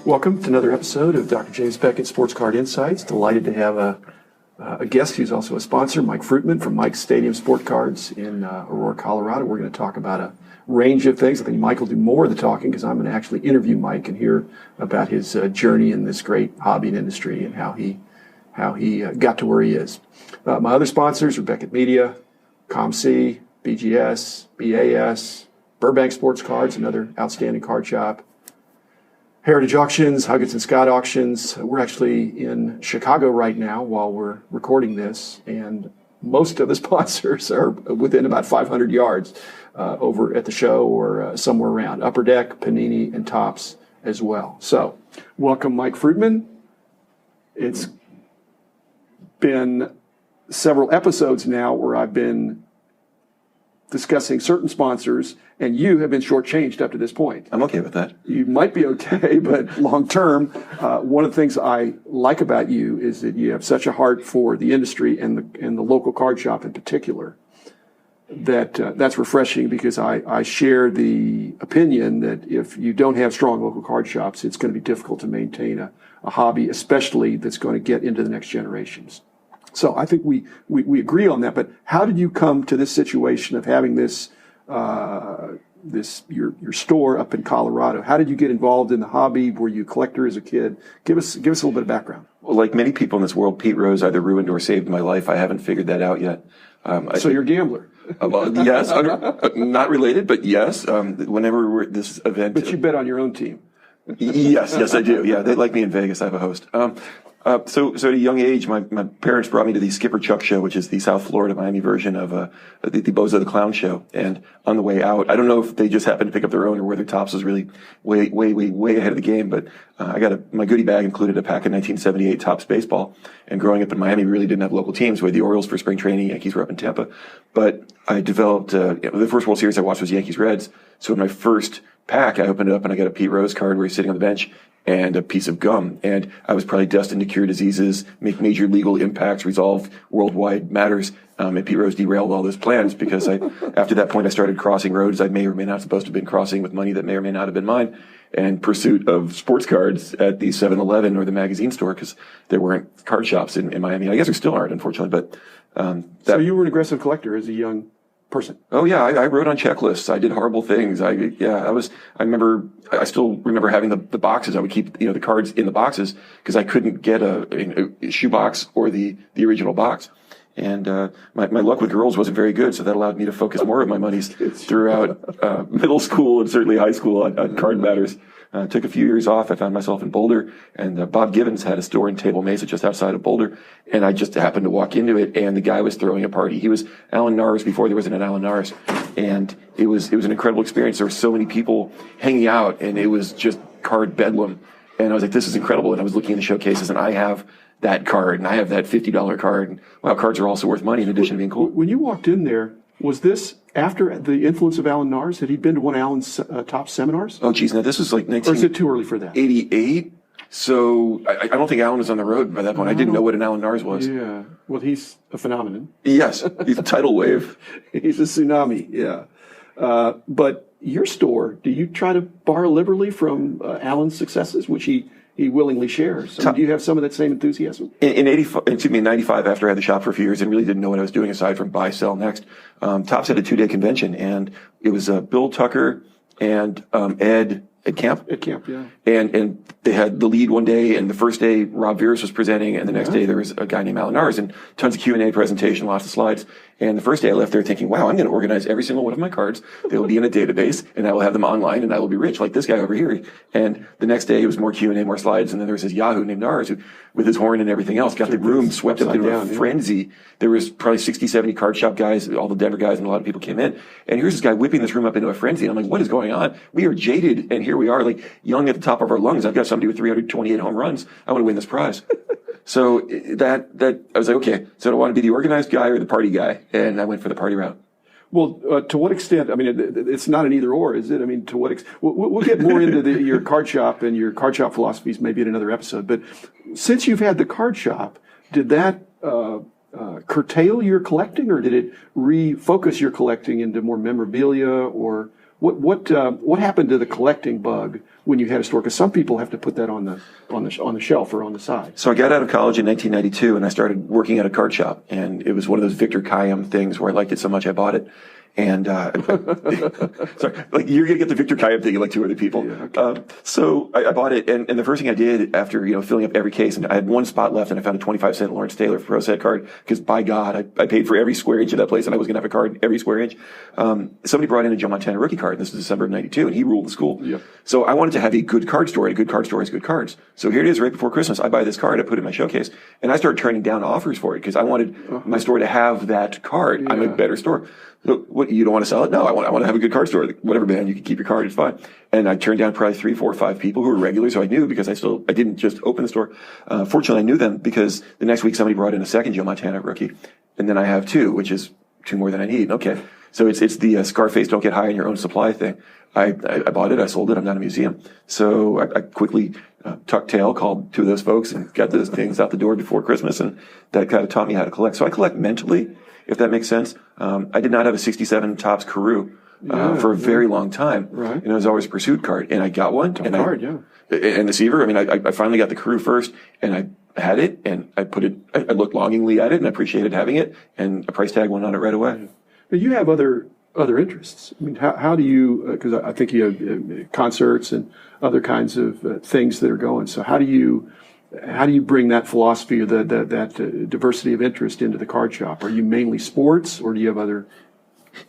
Welcome to another episode of Dr. James Beckett Sports Card Insights. Delighted to have a guest who's also a sponsor, Mike Fruitman from Mike's Stadium Sportscards in Aurora, Colorado. We're going to talk about a range of things. I think Mike will do more of the talking because I'm going to actually interview Mike and hear about his journey in this great hobby and industry and how he got to where he is. My other sponsors are Beckett Media, ComC, BGS, BAS, Burbank Sports Cards, another outstanding card shop, Heritage Auctions, Huggins and Scott Auctions. We're actually in Chicago right now while we're recording this, and most of the sponsors are within about 500 yards over at the show or somewhere around. Upper Deck, Panini, and Topps as well. So, welcome, Mike Fruitman. It's been several episodes now where I've been discussing certain sponsors, and you have been shortchanged up to this point. I'm okay with that. You might be okay, but long term, one of the things I like about you is that you have such a heart for the industry and the local card shop in particular. That's refreshing because I share the opinion that if you don't have strong local card shops, it's going to be difficult to maintain a hobby, especially that's going to get into the next generations. So I think we agree on that. But how did you come to this situation of having this your store up in Colorado? How did you get involved in the hobby? Were you a collector as a kid? Give us a little bit of background. Well, like many people in this world, Pete Rose either ruined or saved my life. I haven't figured that out yet. So you're a gambler. Well, yes, not related, but yes. Whenever this event, but you bet on your own team. Yes, I do. Yeah, they like me in Vegas. I have a host. So at a young age, my parents brought me to the Skipper Chuck show, which is the South Florida, Miami version of the Bozo the Clown show. And on the way out, I don't know if they just happened to pick up their own or whether Topps was really way ahead of the game, but I got my goodie bag included a pack of 1978 Topps baseball. And growing up in Miami, we really didn't have local teams. We had the Orioles for spring training, Yankees were up in Tampa. But I developed, the first World Series I watched was Yankees Reds. So in my first pack, I opened it up and I got a Pete Rose card where he's sitting on the bench and a piece of gum. And I was probably destined to cure diseases, make major legal impacts, resolve worldwide matters. And Pete Rose derailed all those plans because after that point, I started crossing roads I may or may not have supposed to have been crossing with money that may or may not have been mine in pursuit of sports cards at the 7-Eleven or the magazine store because there weren't card shops in Miami. I guess there still aren't, unfortunately. But so you were an aggressive collector as a young person. Oh yeah, I wrote on checklists. I did horrible things. I still remember having the boxes. I would keep the cards in the boxes because I couldn't get a shoebox or the original box. And my luck with girls wasn't very good, so that allowed me to focus more of my monies throughout middle school and certainly high school on card matters. Took a few years off. I found myself in Boulder, and Bob Givens had a store in Table Mesa just outside of Boulder, and I just happened to walk into it, and the guy was throwing a party. He was Alan Nars before there was an Alan Nars, and it was an incredible experience. There were so many people hanging out, and it was just card bedlam. And I was like, this is incredible. And I was looking in the showcases, and I have that card, and I have that $50 card. And wow, cards are also worth money in addition to being cool. When you walked in there, was this after the influence of Alan Nars? Had he been to one of Alan's top seminars? Oh, geez, now this was like Or is it too early for that? 1988. So I don't think Alan was on the road by that point. I didn't know what an Alan Nars was. Yeah. Well, he's a phenomenon. Yes, he's a tidal wave. He's a tsunami, yeah. But your store, do you try to borrow liberally from Alan's successes, which he willingly shares? Do you have some of that same enthusiasm? In 95, after I had the shop for a few years and really didn't know what I was doing aside from buy, sell, next, Topps had a 2-day convention, and it was Bill Tucker and Ed Camp. At Camp, yeah. And they had the lead one day, and the first day Rob Veers was presenting, and the next day there was a guy named Alan Nars, and tons of Q&A presentation, lots of slides. And the first day I left there thinking, wow, I'm going to organize every single one of my cards. They will be in a database, and I will have them online, and I will be rich like this guy over here. And the next day it was more Q&A, more slides, and then there was this Yahoo named Nars who, with his horn and everything else, got the room swept up into a frenzy. There was probably 60, 70 card shop guys, all the Denver guys, and a lot of people came in. And here's this guy whipping this room up into a frenzy. And I'm like, what is going on? We are jaded, and here we are, like young at the top of our lungs. I've got somebody with 328 home runs. I want to win this prize. So that I was like, okay, so do I want to be the organized guy or the party guy? And I went for the party route. Well, to what extent? I mean, it's not an either or, is it? I mean, to what extent? We'll get more into your card shop and your card shop philosophies maybe in another episode. But since you've had the card shop, did that curtail your collecting, or did it refocus your collecting into more memorabilia or What happened to the collecting bug when you had a store? Because some people have to put that on the shelf or on the side. So I got out of college in 1992 and I started working at a card shop, and it was one of those Victor Kiam things where I liked it so much I bought it. And sorry, like you're gonna get the Victor Kiam thing in like 2 other people. Yeah, okay. So I bought it, and the first thing I did after filling up every case, and I had 1 spot left, and I found a 25-cent Lawrence Taylor Pro Set card because by God I paid for every square inch of that place, and I was gonna have a card every square inch. Somebody brought in a Joe Montana rookie card, and this was December of '92, and he ruled the school. Yep. So I wanted to have a good card store, and a good card store has good cards. So here it is, right before Christmas. I buy this card, I put it in my showcase, and I started turning down offers for it because I wanted my store to have that card. Yeah. I'm a better store. So what, you don't want to sell it? No, I want to have a good card store. Whatever, man, you can keep your card, it's fine. And I turned down probably 3, 4, 5 people who were regulars who I knew because I didn't just open the store. Fortunately, I knew them because the next week somebody brought in a second Joe Montana rookie. And then I have 2, which is 2 more than I need. Okay. So it's the Scarface don't get high on your own supply thing. I bought it, I sold it, I'm not a museum. So I quickly tucked tail, called 2 of those folks and got those things out the door before Christmas, and that kind of taught me how to collect. So I collect mentally, if that makes sense. I did not have a 67 Topps Carew for a very long time. Right. And it was always a pursuit card, and I got one. And the Seaver, I mean, I finally got the Carew first, and I had it, and I looked longingly at it, and I appreciated having it, and a price tag went on it right away. But you have other interests. I mean, how do you, because I think you have concerts and other kinds of things that are going. So how do you bring that philosophy or that diversity of interest into the card shop? Are you mainly sports, or do you have other?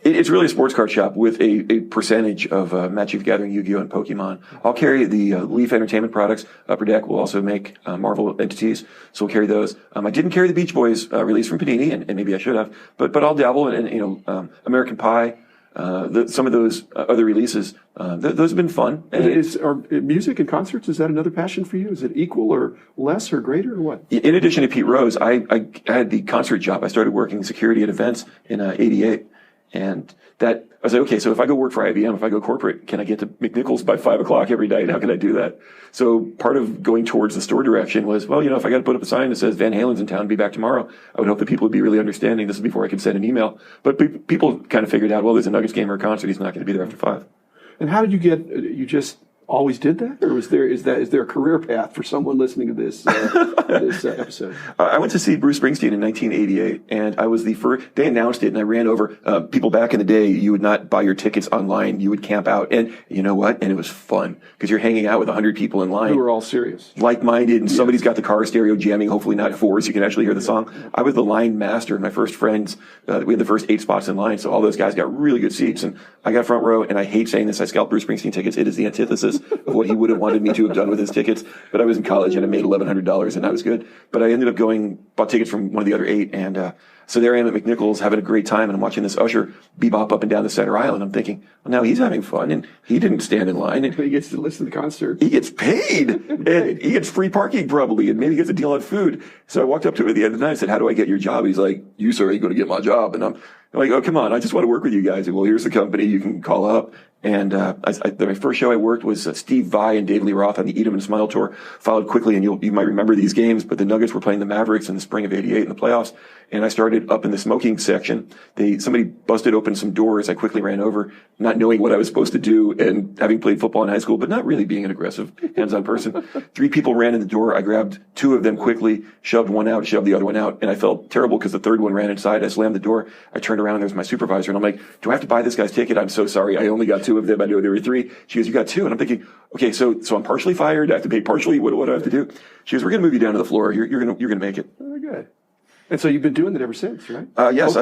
It's really a sports card shop with a percentage of Magic the Gathering, Yu-Gi-Oh, and Pokemon. I'll carry the Leaf Entertainment products. Upper Deck will also make Marvel entities, so we'll carry those. I didn't carry the Beach Boys release from Panini, and maybe I should have, but I'll dabble in American Pie. Some of those other releases, those have been fun. Are music and concerts, is that another passion for you? Is it equal or less or greater or what? In addition to Pete Rose, I had the concert job. I started working security at events in '88. And that, I was like, okay, so if I go work for IBM, if I go corporate, can I get to McNichols by 5 o'clock every night? How can I do that? So part of going towards the store direction was, well, if I got to put up a sign that says Van Halen's in town, be back tomorrow, I would hope that people would be really understanding. This is before I could send an email. But people kind of figured out, well, there's a Nuggets game or a concert. He's not going to be there after 5. And how did you just always did that? Or is there a career path for someone listening to this episode? I went to see Bruce Springsteen in 1988, and I was the first. They announced it, and I ran over. People back in the day, you would not buy your tickets online. You would camp out, and you know what? And it was fun because you're hanging out with 100 people in line who are all serious, like-minded, and somebody's got the car stereo jamming. Hopefully not 4, so you can actually hear the song. I was the line master, and my first friends. We had the first 8 spots in line, so all those guys got really good seats, and I got front row. And I hate saying this, I scalped Bruce Springsteen tickets. It is the antithesis of what he would have wanted me to have done with his tickets. But I was in college and I made $1,100 and I was good. But I ended up bought tickets from one of the other 8. And so there I am at McNichols having a great time, and I'm watching this usher bebop up and down the center aisle. And I'm thinking, well, now he's having fun, and he didn't stand in line. And he gets to listen to the concert. He gets paid. And he gets free parking probably, and maybe he gets a deal on food. So I walked up to him at the end of the night and said, how do I get your job? He's like, you, sir, ain't going to get my job. And I'm like, oh, come on, I just want to work with you guys. And well, here's the company you can call up. And my first show I worked was Steve Vai and Dave Lee Roth on the Eat 'em and Smile tour. Followed quickly, and you might remember these games, but the Nuggets were playing the Mavericks in the spring of '88 in the playoffs. And I started up in the smoking section. Somebody busted open some doors. I quickly ran over, not knowing what I was supposed to do, and having played football in high school, but not really being an aggressive, hands-on person. 3 people ran in the door. I grabbed 2 of them quickly, shoved one out, shoved the other one out, and I felt terrible because the third one ran inside. I slammed the door. I turned around, and there was my supervisor, and I'm like, do I have to buy this guy's ticket? I'm so sorry. I only got 2 of them. I know there were 3. She goes, you got 2. And I'm thinking, okay, so I'm partially fired. I have to pay partially. What do I have to do? She goes, we're going to move you down to the floor. You're going to make it. Very good. And so you've been doing it ever since, right? Yes.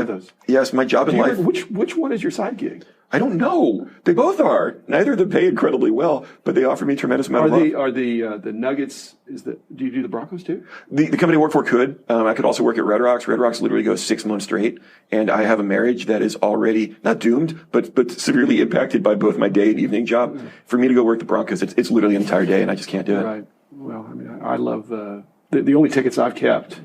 Yes, my job in life. Which one is your side gig? I don't know. They both are. Neither of them pay incredibly well, but they offer me a tremendous amount of love. Are the Nuggets, do you do the Broncos too? The company I work for could. I could also work at Red Rocks. Red Rocks literally goes 6 months straight. And I have a marriage that is already not doomed, but severely impacted by both my day and evening job. For me to go work the Broncos, it's literally an entire day, and I just can't do it. Right. Well, I mean, I love the only tickets I've kept.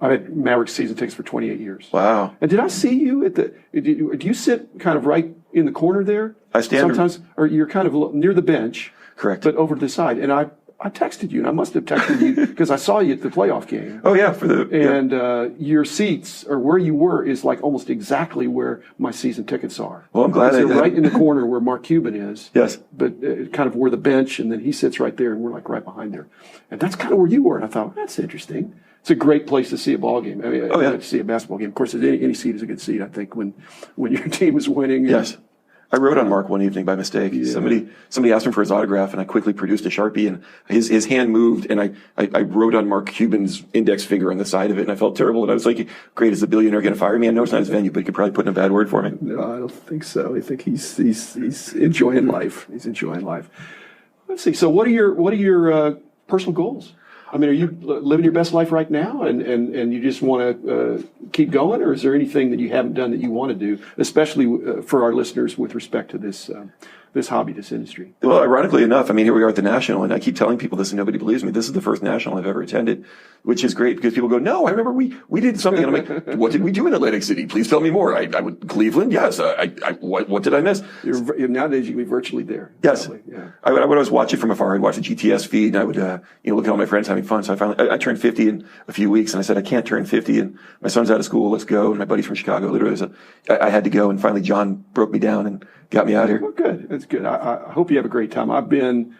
I've had Mavericks season tickets for 28 years. Wow. And did I see you do you sit kind of right in the corner there? I stand sometimes, or you're kind of near the bench. Correct. But over to the side. And I texted you, and I must have texted you because I saw you at the playoff game. Oh yeah, And your seats, or where you were, is like almost exactly where my season tickets are. Well, I'm glad they're right in the corner where Mark Cuban is. Yes. But kind of where the bench, and then he sits right there, and we're like right behind there. And that's kind of where you were. And I thought, that's interesting. It's a great place to see a ball game. I mean, to see a basketball game. Of course, any seat is a good seat, I think, when your team is winning. Yes. I wrote on Mark one evening by mistake. Yeah. Somebody asked him for his autograph, and I quickly produced a Sharpie, and his hand moved, and I wrote on Mark Cuban's index finger on the side of it, and I felt terrible. And I was like, "Great, is the billionaire going to fire me?" I know it's not his venue, but he could probably put in a bad word for me. No, I don't think so. I think he's enjoying life. He's enjoying life. Let's see. So, what are your personal goals? I mean, are you living your best life right now, and you just want to keep going, or is there anything that you haven't done that you want to do, especially for our listeners with respect to this hobby, this industry? Well, ironically enough, I mean, here we are at the National, and I keep telling people this, and nobody believes me. This is the first National I've ever attended, which is great because people go, "No, I remember we did something." And I'm like, "What did we do in Atlantic City? Please tell me more." I would Cleveland, yes. What did I miss? Nowadays, you can be virtually there. Yes, probably. Yeah. I would always watch it from afar. I'd watch the GTS feed, and I would look at all my friends having fun. So I turned 50 in a few weeks, and I said, "I can't turn 50, and my son's out of school. Let's go." And my buddies from Chicago, literally, I had to go, and finally John broke me down and got me out here. Well, good. That's good. I hope you have a great time.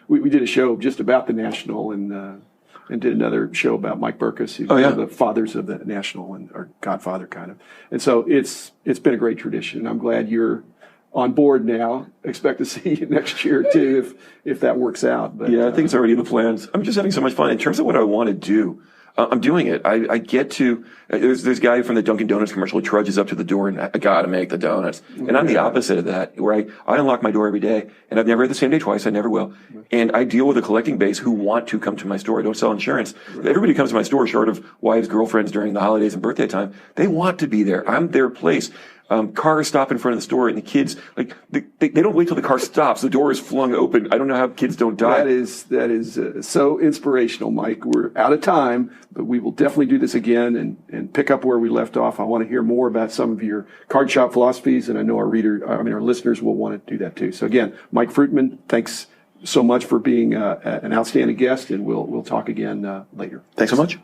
We did a show just about the National and did another show about Mike Burkus, who's one of the fathers of the National and or Godfather kind of. And so it's been a great tradition. I'm glad you're on board now. Expect to see you next year too if that works out. But yeah, I think it's already in the plans. I'm just having so much fun in terms of what I want to do. I'm doing it. I get to, there's a guy from the Dunkin' Donuts commercial who trudges up to the door and I gotta make the donuts. And I'm the opposite of that, where I unlock my door every day and I've never had the same day twice. I never will. And I deal with a collecting base who want to come to my store. I don't sell insurance. Everybody comes to my store short of wives, girlfriends during the holidays and birthday time. They want to be there. I'm their place. Cars stop in front of the store and the kids, like, they don't wait till the car stops. The door is flung open. I don't know how kids don't die. That is so inspirational, Mike. We're out of time, but we will definitely do this again and pick up where we left off. I want to hear more about some of your card shop philosophies, and I know our listeners will want to do that too. So again, Mike Fruitman, thanks so much for being an outstanding guest, and we'll talk again later. Thanks so much.